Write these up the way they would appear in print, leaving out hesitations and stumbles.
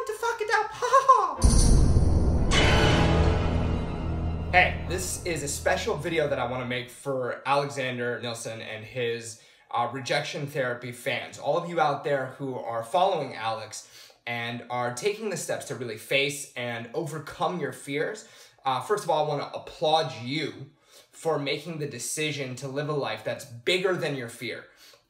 time to fuck it up. Ha ha. Hey, this is a special video that I want to make for Alexander.s.nilsson and his rejection therapy fans. All of you out there who are following Alex and are taking the steps to really face and overcome your fears. First of all, I want to applaud you for making the decision to live a life that's bigger than your fear.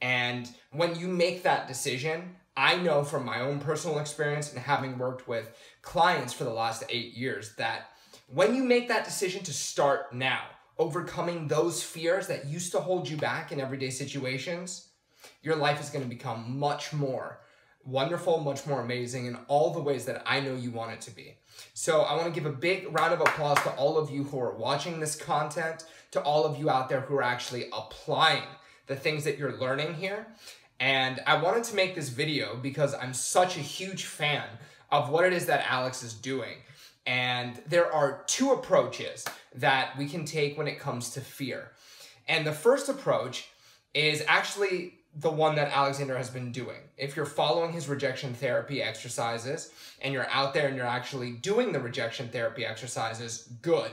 And when you make that decision, I know from my own personal experience and having worked with clients for the last 8 years that when you make that decision to start now, overcoming those fears that used to hold you back in everyday situations, your life is going to become much more wonderful, much more amazing in all the ways that I know you want it to be. So I want to give a big round of applause to all of you who are watching this content, to all of you out there who are actually applying the things that you're learning here. And I wanted to make this video because I'm such a huge fan of what it is that Alex is doing. And there are two approaches that we can take when it comes to fear. And the first approach is actually the one that Alexander has been doing. If you're following his rejection therapy exercises and you're out there and you're actually doing the rejection therapy exercises, good.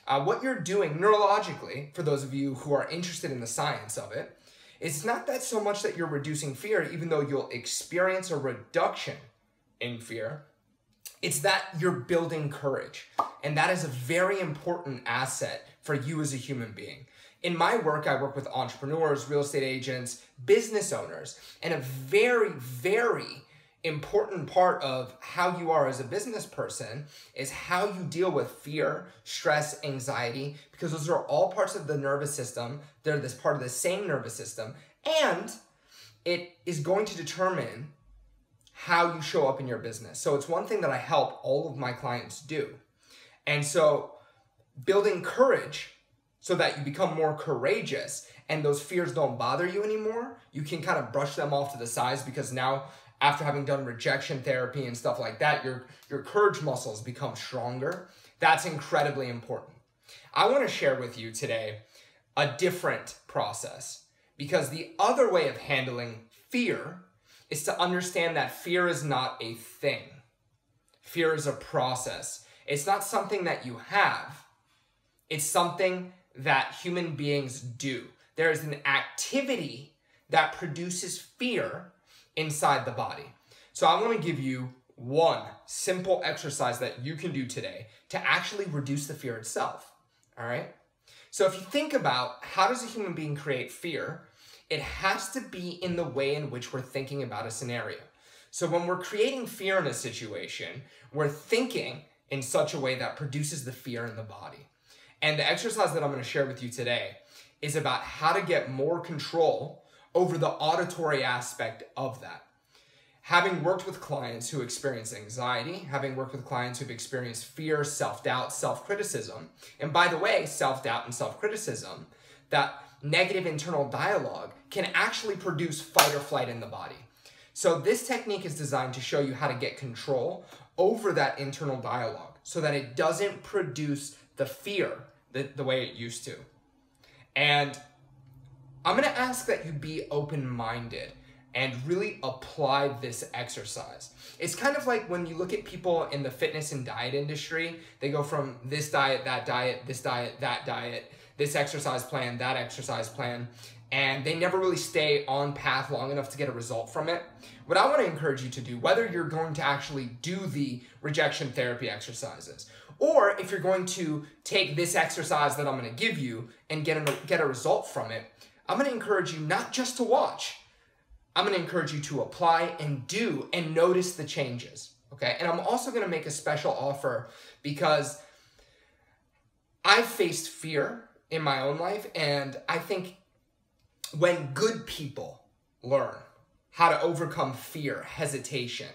What you're doing neurologically, for those of you who are interested in the science of it, it's not that so much that you're reducing fear, even though you'll experience a reduction in fear. It's that you're building courage. And that is a very important asset for you as a human being. In my work, I work with entrepreneurs, real estate agents, business owners, and a very, very important part of how you are as a business person is how you deal with fear, stress, anxiety, because those are all parts of the nervous system. They're this part of the same nervous system, and it is going to determine how you show up in your business. So it's one thing that I help all of my clients do. And so building courage so that you become more courageous and those fears don't bother you anymore, you can kind of brush them off to the sides because now, after having done rejection therapy and stuff like that, your courage muscles become stronger. That's incredibly important. I want to share with you today a different process because the other way of handling fear is to understand that fear is not a thing. Fear is a process. It's not something that you have. It's something that human beings do. There is an activity that produces fear inside the body. So I want to give you one simple exercise that you can do today to actually reduce the fear itself. All right? So if you think about how does a human being create fear, it has to be in the way in which we're thinking about a scenario. So when we're creating fear in a situation, we're thinking in such a way that produces the fear in the body. And the exercise that I'm going to share with you today is about how to get more control over the auditory aspect of that. Having worked with clients who experience anxiety, having worked with clients who've experienced fear, self-doubt, self-criticism, and by the way, self-doubt and self-criticism, that negative internal dialogue can actually produce fight or flight in the body. So this technique is designed to show you how to get control over that internal dialogue so that it doesn't produce the fear the way it used to. And I'm going to ask that you be open-minded and really apply this exercise. It's kind of like when you look at people in the fitness and diet industry, they go from this diet, that diet, this diet, that diet, this exercise plan, that exercise plan, and they never really stay on path long enough to get a result from it. What I want to encourage you to do, whether you're going to actually do the rejection therapy exercises, or if you're going to take this exercise that I'm going to give you and get a result from it, I'm going to encourage you not just to watch. I'm going to encourage you to apply and do and notice the changes, okay? And I'm also going to make a special offer because I've faced fear in my own life, and I think when good people learn how to overcome fear, hesitation,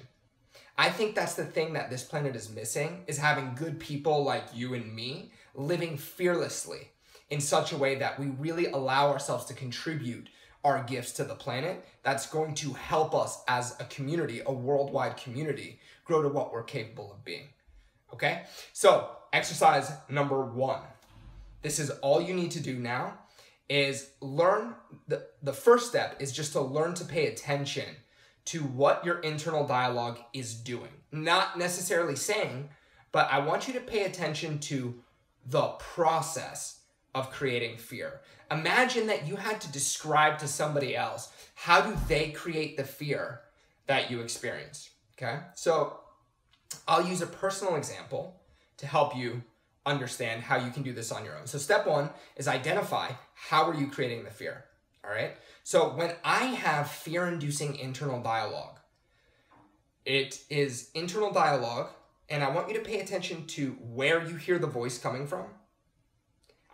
I think that's the thing that this planet is missing, is having good people like you and me living fearlessly in such a way that we really allow ourselves to contribute our gifts to the planet. That's going to help us as a community, a worldwide community, grow to what we're capable of being. Okay? So, exercise number 1. This is all you need to do now is learn. The first step is just to learn to pay attention to what your internal dialogue is doing. Not necessarily saying, but I want you to pay attention to the process of creating fear. Imagine that you had to describe to somebody else, how do they create the fear that you experience, okay? So I'll use a personal example to help you understand how you can do this on your own. So step one is identify how are you creating the fear, all right? So when I have fear-inducing internal dialogue, it is internal dialogue, and I want you to pay attention to where you hear the voice coming from.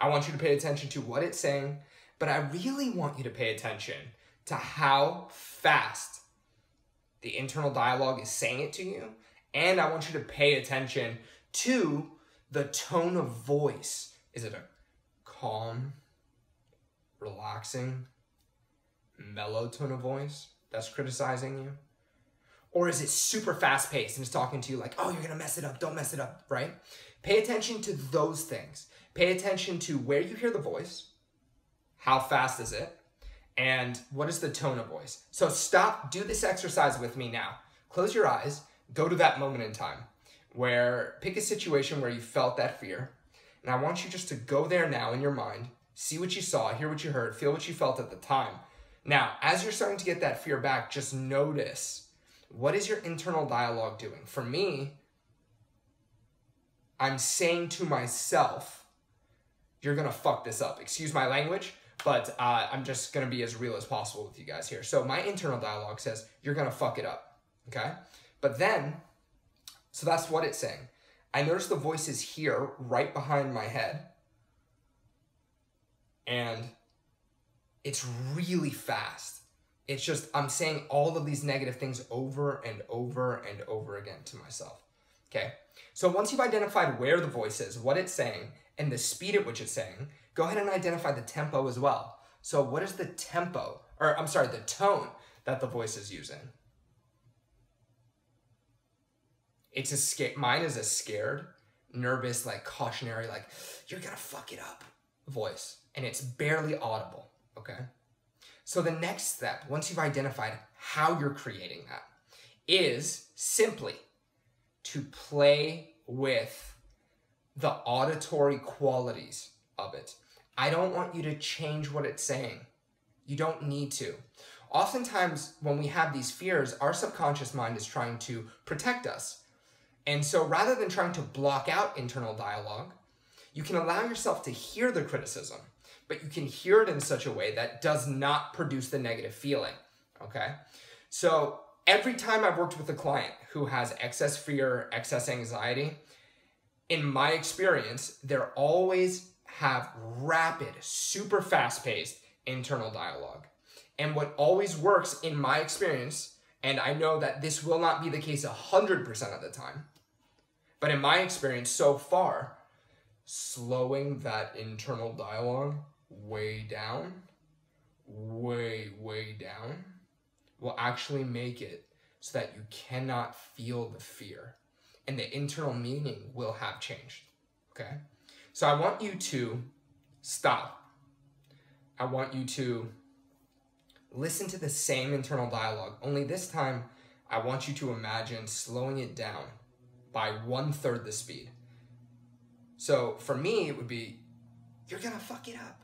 I want you to pay attention to what it's saying, but I really want you to pay attention to how fast the internal dialogue is saying it to you, and I want you to pay attention to the tone of voice. Is it a calm, relaxing, mellow tone of voice that's criticizing you? Or is it super fast-paced and it's talking to you like, oh, you're gonna mess it up, don't mess it up, right? Pay attention to those things. Pay attention to where you hear the voice, how fast is it, and what is the tone of voice. So stop, do this exercise with me now. Close your eyes, go to that moment in time where, pick a situation where you felt that fear, and I want you just to go there now in your mind, see what you saw, hear what you heard, feel what you felt at the time. Now, as you're starting to get that fear back, just notice, what is your internal dialogue doing? For me, I'm saying to myself, you're gonna fuck this up. Excuse my language, but I'm just gonna be as real as possible with you guys here. So my internal dialogue says, you're gonna fuck it up, okay? But then, so that's what it's saying. I notice the voice is here, right behind my head, and it's really fast. It's just, I'm saying all of these negative things over and over and over again to myself, okay? So once you've identified where the voice is, what it's saying, and the speed at which it's saying, go ahead and identify the tempo as well. So what is the tempo, or I'm sorry, the tone that the voice is using? It's mine is a scared, nervous, like cautionary, like, you're gonna fuck it up voice, and it's barely audible, okay? So the next step, once you've identified how you're creating that, is simply to play with the auditory qualities of it. I don't want you to change what it's saying. You don't need to. Oftentimes, when we have these fears, our subconscious mind is trying to protect us. And so rather than trying to block out internal dialogue, you can allow yourself to hear the criticism, but you can hear it in such a way that does not produce the negative feeling, okay? So every time I've worked with a client who has excess fear, excess anxiety, in my experience, they always have rapid, super fast-paced internal dialogue. And what always works in my experience, and I know that this will not be the case 100% of the time, but in my experience so far, slowing that internal dialogue way down, way down, will actually make it so that you cannot feel the fear. And the internal meaning will have changed, okay? So I want you to stop. I want you to listen to the same internal dialogue, only this time I want you to imagine slowing it down by 1/3 the speed. So for me, it would be, you're gonna fuck it up,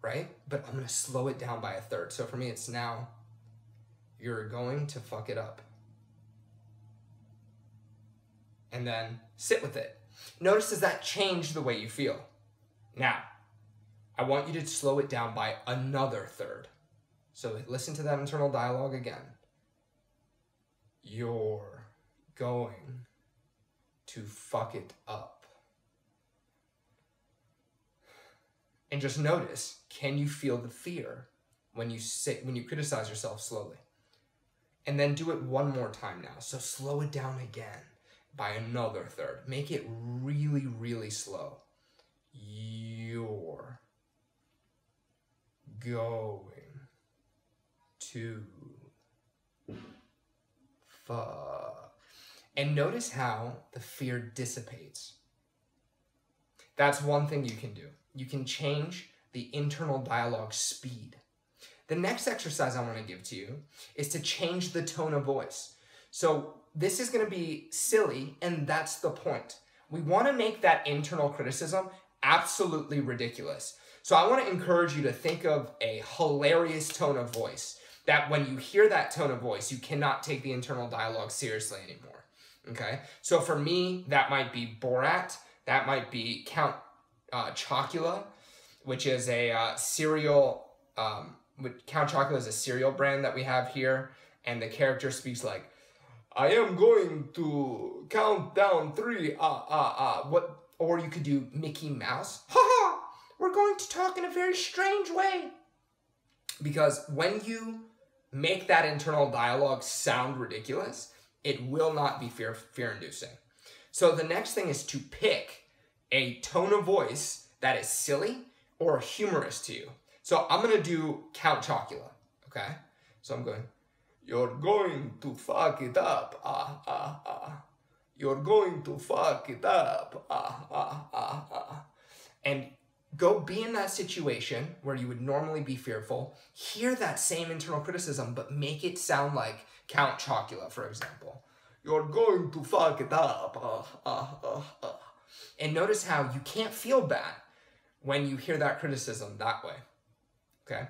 right? But I'm gonna slow it down by 1/3. So for me, it's now, you're going to fuck it up. And then sit with it. Notice, does that change the way you feel? Now, I want you to slow it down by another 1/3. So listen to that internal dialogue again. You're going to fuck it up. And just notice, can you feel the fear when you criticize yourself slowly? And then do it one more time now. So slow it down again by another 1/3. Make it really slow. You're going to fuck. And notice how the fear dissipates. That's one thing you can do. You can change the internal dialogue speed. The next exercise I want to give to you is to change the tone of voice. So this is going to be silly, and that's the point. We want to make that internal criticism absolutely ridiculous. So I want to encourage you to think of a hilarious tone of voice that when you hear that tone of voice, you cannot take the internal dialogue seriously anymore. Okay? So for me, that might be Borat. That might be Count Chocula, which is a cereal. Count Chocula is a cereal brand that we have here, and the character speaks like, "I am going to count down 3, what?" Or you could do Mickey Mouse, "Ha ha, we're going to talk in a very strange way." Because when you make that internal dialogue sound ridiculous, it will not be fear-inducing. So the next thing is to pick a tone of voice that is silly or humorous to you. So I'm going to do Count Chocula, okay? So I'm going, "You're going to fuck it up, You're going to fuck it up, And go be in that situation where you would normally be fearful. Hear that same internal criticism, but make it sound like Count Chocula, for example. "You're going to fuck it up, And notice how you can't feel bad when you hear that criticism that way, okay?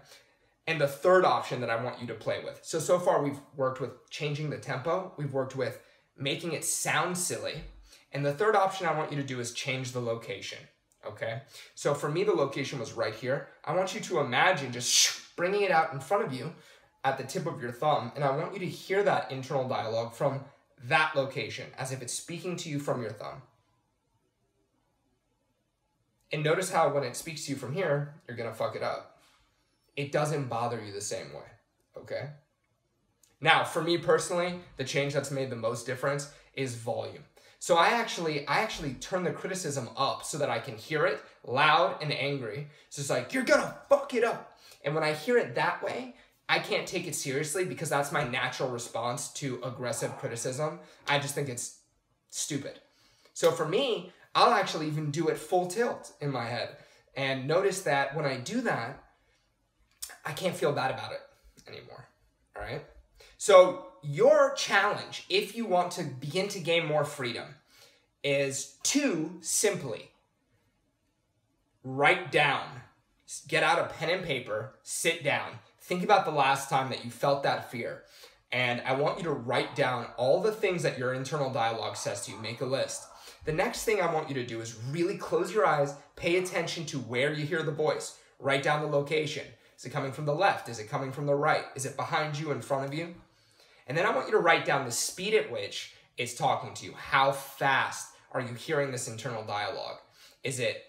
And the third option that I want you to play with. So far we've worked with changing the tempo. We've worked with making it sound silly. And the third option I want you to do is change the location, okay? So for me, the location was right here. I want you to imagine just bringing it out in front of you at the tip of your thumb. And I want you to hear that internal dialogue from that location as if it's speaking to you from your thumb. And notice how when it speaks to you from here, you're going to fuck it up. It doesn't bother you the same way, okay? Now, for me personally, the change that's made the most difference is volume. So I actually turn the criticism up so that I can hear it loud and angry. So it's like, "You're going to fuck it up." And when I hear it that way, I can't take it seriously because that's my natural response to aggressive criticism. I just think it's stupid. So for me, I'll actually even do it full tilt in my head. And notice that when I do that, I can't feel bad about it anymore, all right? So your challenge, if you want to begin to gain more freedom, is to simply write down, get out a pen and paper, sit down, think about the last time that you felt that fear. And I want you to write down all the things that your internal dialogue says to you. Make a list. The next thing I want you to do is really close your eyes, pay attention to where you hear the voice. Write down the location. Is it coming from the left? Is it coming from the right? Is it behind you, in front of you? And then I want you to write down the speed at which it's talking to you. How fast are you hearing this internal dialogue? Is it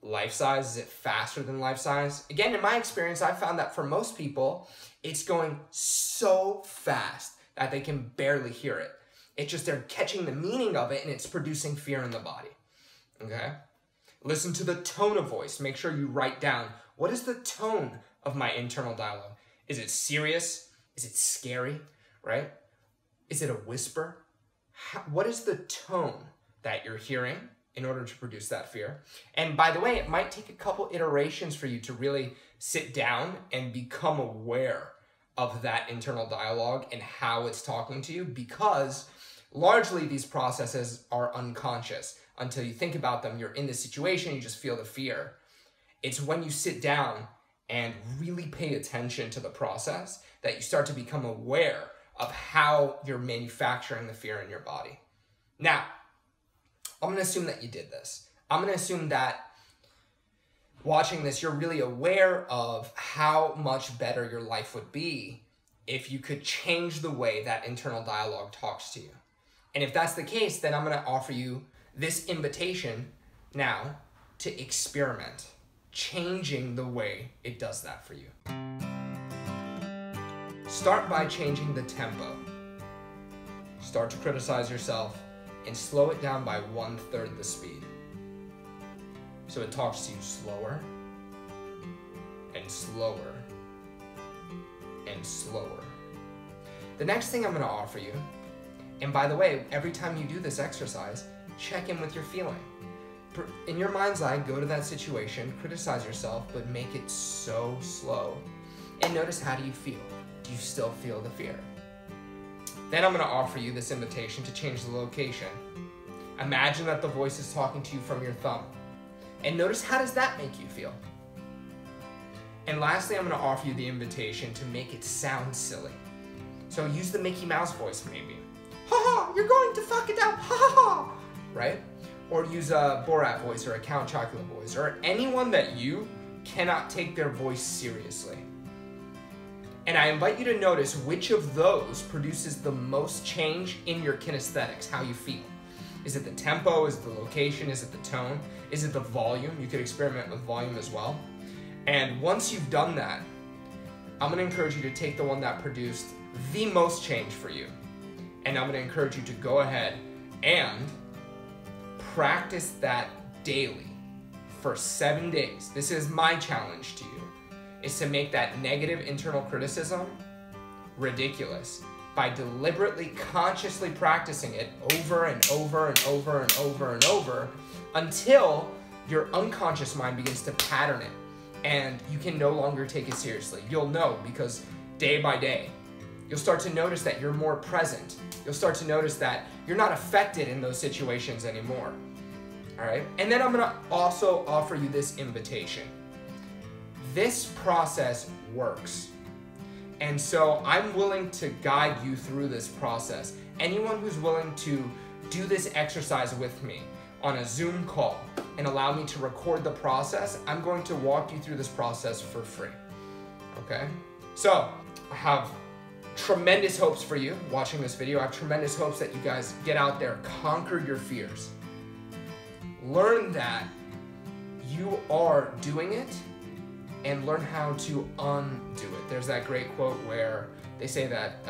life size? Is it faster than life size? Again, in my experience, I found that for most people, it's going so fast that they can barely hear it. It's just they're catching the meaning of it and it's producing fear in the body, okay? Listen to the tone of voice. Make sure you write down, what is the tone of my internal dialogue? Is it serious? Is it scary, right? Is it a whisper? What is the tone that you're hearing in order to produce that fear? And by the way, it might take a couple iterations for you to really sit down and become aware of that internal dialogue and how it's talking to you, because largely these processes are unconscious. Until you think about them, you're in the situation, you just feel the fear. It's when you sit down and really pay attention to the process that you start to become aware of how you're manufacturing the fear in your body. Now, I'm gonna assume that you did this. I'm gonna assume that watching this, you're really aware of how much better your life would be if you could change the way that internal dialogue talks to you. And if that's the case, then I'm gonna offer you this invitation now to experiment, changing the way it does that for you. Start by changing the tempo. Start to criticize yourself and slow it down by 1/3 the speed. So it talks to you slower and slower and slower. The next thing I'm gonna offer you, and by the way, every time you do this exercise, check in with your feeling. In your mind's eye, go to that situation, criticize yourself, but make it so slow. and notice, how do you feel? Do you still feel the fear? Then I'm going to offer you this invitation to change the location. Imagine that the voice is talking to you from your thumb, and notice, how does that make you feel? And lastly, I'm going to offer you the invitation to make it sound silly. So use the Mickey Mouse voice maybe. Ha ha, you're going to fuck it up, ha ha ha, right? Or use a Borat voice or a Count Chocula voice, or anyone that you cannot take their voice seriously. And I invite you to notice which of those produces the most change in your kinesthetics, how you feel. Is it the tempo? Is it the location? Is it the tone? Is it the volume? You could experiment with volume as well. And once you've done that, I'm going to encourage you to take the one that produced the most change for you. And I'm going to encourage you to go ahead and practice that daily for 7 days. This is my challenge to you, is to make that negative internal criticism ridiculous by deliberately, consciously practicing it over and over and over and over and over until your unconscious mind begins to pattern it and you can no longer take it seriously. You'll know, because day by day, you'll start to notice that you're more present. You'll start to notice that you're not affected in those situations anymore. All right? And then I'm going to also offer you this invitation. This process works. And so I'm willing to guide you through this process. Anyone who's willing to do this exercise with me on a Zoom call and allow me to record the process, I'm going to walk you through this process for free. Okay? So I have tremendous hopes for you watching this video. I have tremendous hopes that you guys get out there, conquer your fears. Learn that you are doing it, and learn how to undo it. There's that great quote where they say that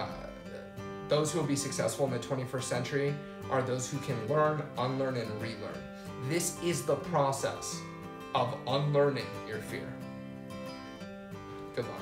those who will be successful in the 21st century are those who can learn, unlearn, and relearn. This is the process of unlearning your fear. Good luck.